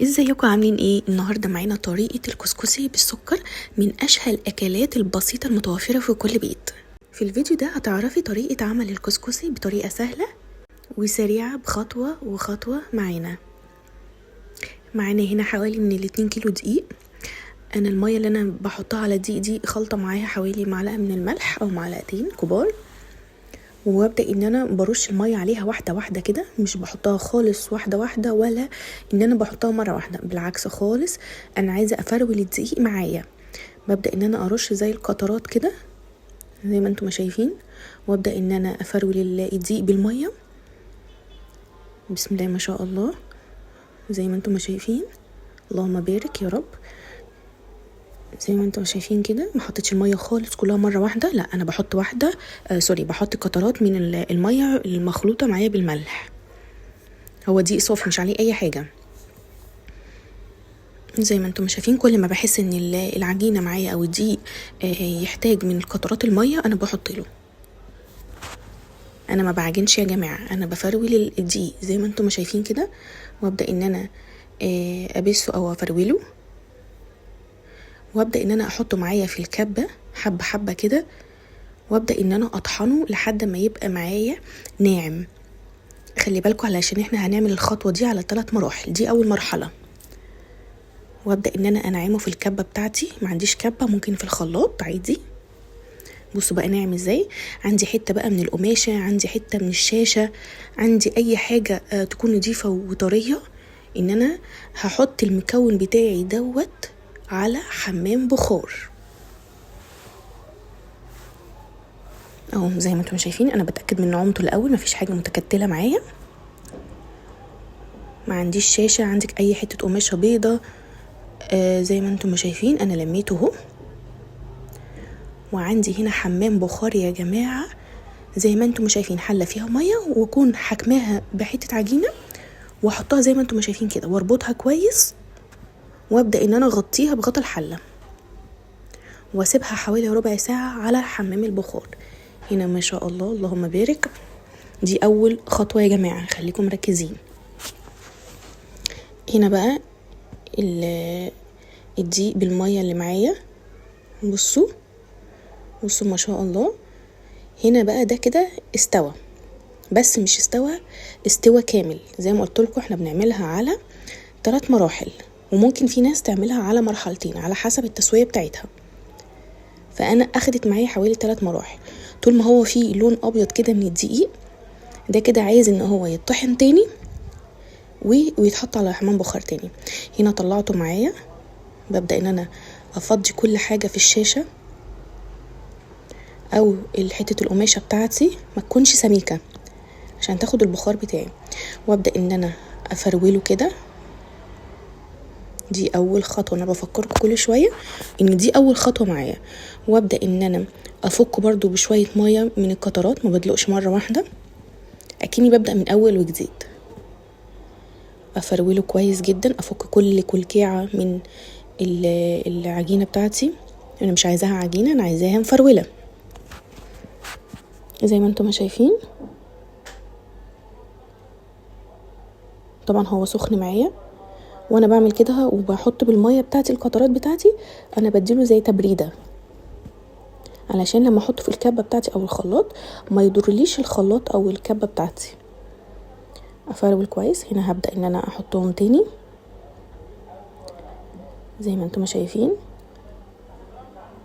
ازيكم عاملين ايه؟ النهارده معانا طريقه الكسكسي بالسكر من اشهى الاكلات البسيطه المتوفره في كل بيت. في الفيديو ده هتعرفي طريقه عمل الكسكسي بطريقه سهله وسريعه بخطوه وخطوه. معانا هنا حوالي من 2 كيلو دقيق. انا الميه اللي انا بحطها على الدقيق دي خلطه معاها حوالي معلقه من الملح او معلقتين كبار، وابدا ان انا برش الميه عليها واحده واحده كده، مش بحطها خالص واحده واحده ولا ان انا بحطها مره واحده، بالعكس خالص. انا عايزه افرول الدقيق معايا. ببدا ان انا ارش زي القطرات كده زي ما انتم ما شايفين، وابدا ان انا افرول الدقيق بالميه. بسم الله ما شاء الله، زي ما انتم ما شايفين، اللهم بارك يا رب. زي ما انتم شايفين كده، ما حطيتش الميه خالص كلها مره واحده، لا انا بحط واحده بحط قطرات من الميه المخلوطه معايا بالملح. هو دقيق صافي مش عليه اي حاجه. زي ما انتم شايفين، كل ما بحس ان العجينه معايا او الدقيق يحتاج من قطرات الميه انا بحط له. انا ما بعجنش يا جماعه، انا بفرول الدقيق زي ما انتم شايفين كده، وابدا ان انا ابسه او افروله، وابدا ان انا احطه معايا في الكبه حبه حبه كده، وابدا ان انا اطحنه لحد ما يبقى معايا ناعم. خلي بالكم علشان احنا هنعمل الخطوه دي على 3 مراحل، دي اول مرحله. وابدا ان انا انعمه في الكبه بتاعتي، ما عنديش كبه ممكن في الخلاط عادي. بصوا بقى ناعم ازاي. عندي حته بقى من القماشه، عندي حته من الشاشه، عندي اي حاجه تكون نضيفه وطريه، ان انا هحط المكون بتاعي دوت على حمام بخار اهو. زي ما انتم شايفين انا بتاكد من نعومته الاول، مفيش حاجه متكتله معايا، ما عنديش شاشه، عندك اي حته قماشه بيضه زي ما انتم شايفين انا لميته اهو. وعندي هنا حمام بخار يا جماعه، زي ما انتم شايفين، حله فيها ميه واكون حكماها بحته عجينه واحطها زي ما انتم شايفين كده، واربطها كويس، وابدا ان انا اغطيها بغطا الحله واسيبها حوالي ربع ساعه على حمام البخار. هنا ما شاء الله اللهم بارك. دي اول خطوه يا جماعه، خليكم مركزين. هنا بقى الدقيق بالميه اللي معايا، بصوا ما شاء الله. هنا بقى ده كده استوى، بس مش استوى كامل. زي ما قلت لكم احنا بنعملها على 3 مراحل، وممكن في ناس تعملها على مرحلتين على حسب التسويه بتاعتها. فانا اخدت معايا حوالي 3 مراحل. طول ما هو فيه لون ابيض كده من الدقيق ده كده عايز ان هو يتطحن تاني ويتحط على حمام بخار تاني. هنا طلعته معايا، ببدأ ان انا افضي كل حاجة في الشاشة او حتة القماشة بتاعتي ما تكونش سميكة عشان تاخد البخار بتاعي، وابدأ ان انا افروله كده. دي اول خطوة، انا بفكركم كل شوية ان دي اول خطوة معايا. وابدأ ان انا افك برضو بشوية مية من القطرات، ما بدلقش مرة واحدة، اكني ببدأ من اول وجديد. افروله كويس جدا، افك كل كلكيعة من العجينة بتاعتي. انا مش عايزاها عجينة، انا عايزاها مفرولة زي ما انتم شايفين. طبعا هو سخن معايا وانا بعمل كده، وبحط بالمية بتاعتي القطرات بتاعتي، انا بديله زي تبريدة علشان لما احطه في الكبة بتاعتي او الخلاط ما يضرليش الخلاط او الكبة بتاعتي. افرول كويس. هنا هبدأ ان انا احطهم تاني زي ما انتم شايفين.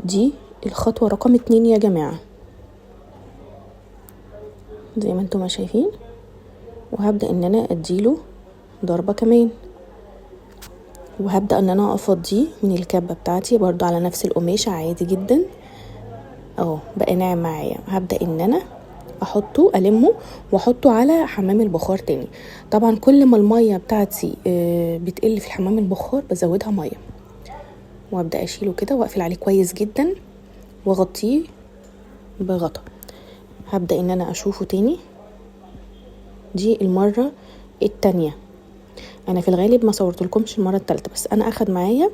دي الخطوة رقم 2 يا جماعة، زي ما انتم شايفين. وهبدأ ان انا اديله ضربة كمان، وهبدأ ان انا افضيه من الكبة بتاعتي برضو على نفس القماشة عادي جدا اهو. بقى ناعم معايا، هبدأ ان انا احطه المه واحطه على حمام البخار تاني. طبعا كل ما المية بتاعتي بتقل في حمام البخار بزودها مية، وابدأ اشيله كده واقفل عليه كويس جدا واغطيه بغطا. هبدأ ان انا اشوفه تاني. دي المرة التانية، انا في الغالب ما صورتلكمش المرة التالتة، بس انا اخد معايا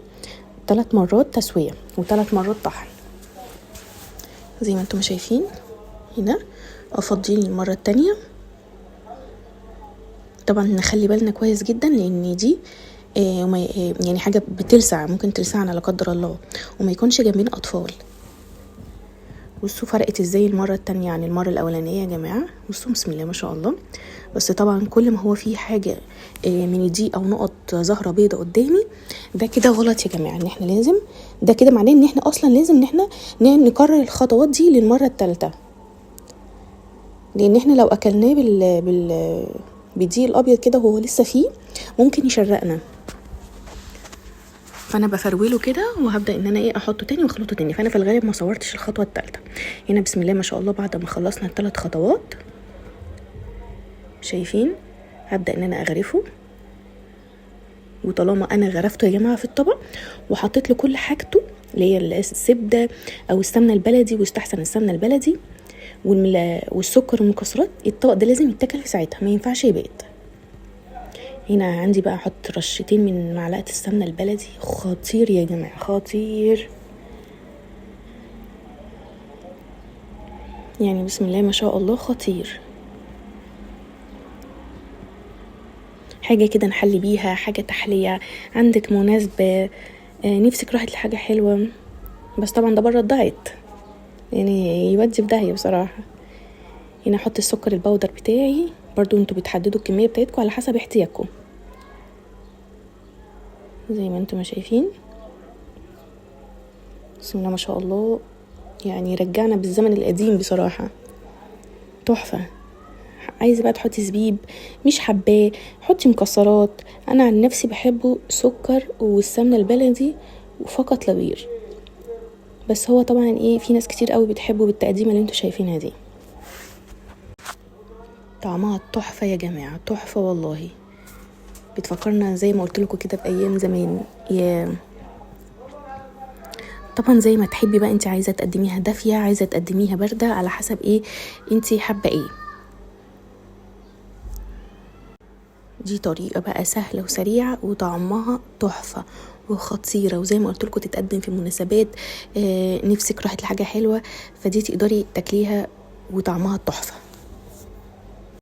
3 مرات تسوية و3 مرات طحن زي ما انتم شايفين. هنا افضيه المرة التانية. طبعا نخلي بالنا كويس جدا لان دي يعني حاجه بتلسع، ممكن تلسعنا لا قدر الله، وما يكونش جنبنا اطفال. بصوا فرقت ازاي المره التانية عن المره الاولانيه يا جماعه. بصوا بسم الله ما شاء الله. بس طبعا كل ما هو في حاجه من دي او نقط زهره بيضه قدامي ده كده غلط يا جماعه، ان احنا لازم، ده كده معناه ان احنا اصلا لازم ان احنا نكرر الخطوات دي للمره الثالثه، لان احنا لو اكلناه بالدقيق الابيض كده وهو لسه فيه ممكن يشرقنا. فانا بفروله كده وهبدا ان انا احطه تاني واخلطه تاني. فانا في الغالب ما صورتش الخطوه الثالثه. هنا بسم الله ما شاء الله بعد ما خلصنا ال3 خطوات شايفين هبدا ان انا اغرفه. وطالما انا غرفته يا جماعه في الطبق وحطيت له كل حاجته اللي هي الزبده او السمنه البلدي، ويستحسن السمنه البلدي والسكر والمكسرات، الطبق ده لازم يتاكل في ساعتها، ما ينفعش يبات. هنا عندي بقى احط رشتين من معلقه السمنه البلدي. خطير يا جماعه، خطير يعني، بسم الله ما شاء الله خطير. حاجه كده نحلي بيها، حاجه تحليه عندك مناسبه، نفسك راحت لحاجه حلوه. بس طبعا ده بره الدايت يعني، يودي في داهيه بصراحه. هنا احط السكر البودر بتاعي، برضو انتوا بتحددوا الكميه بتاعتكم على حسب احتياجكم زي ما انتوا ما شايفين. بسم الله ما شاء الله، يعني رجعنا بالزمن القديم بصراحه، تحفه. عايزه بقى تحطي زبيب مش حباه، حطي مكسرات. انا عن نفسي بحبه سكر والسمنه البلدي وفقط لا غير. بس هو طبعا في ناس كتير قوي بتحبه بالتقديمه اللي انتوا شايفينها دي. طعمها تحفه يا جماعه، تحفه والله. بتفكرنا زي ما قلت لكم كده بايام زمان. طبعا زي ما تحبي بقى، انت عايزه تقدميها دافيه، عايزه تقدميها بارده، على حسب انت حابه دي طريقه بقى سهله وسريعه وطعمها تحفه وخطيره. وزي ما قلت لكم تتقدم في مناسبات، نفسك راحت لحاجه حلوه، فدي تقدري تاكليها وطعمها تحفه.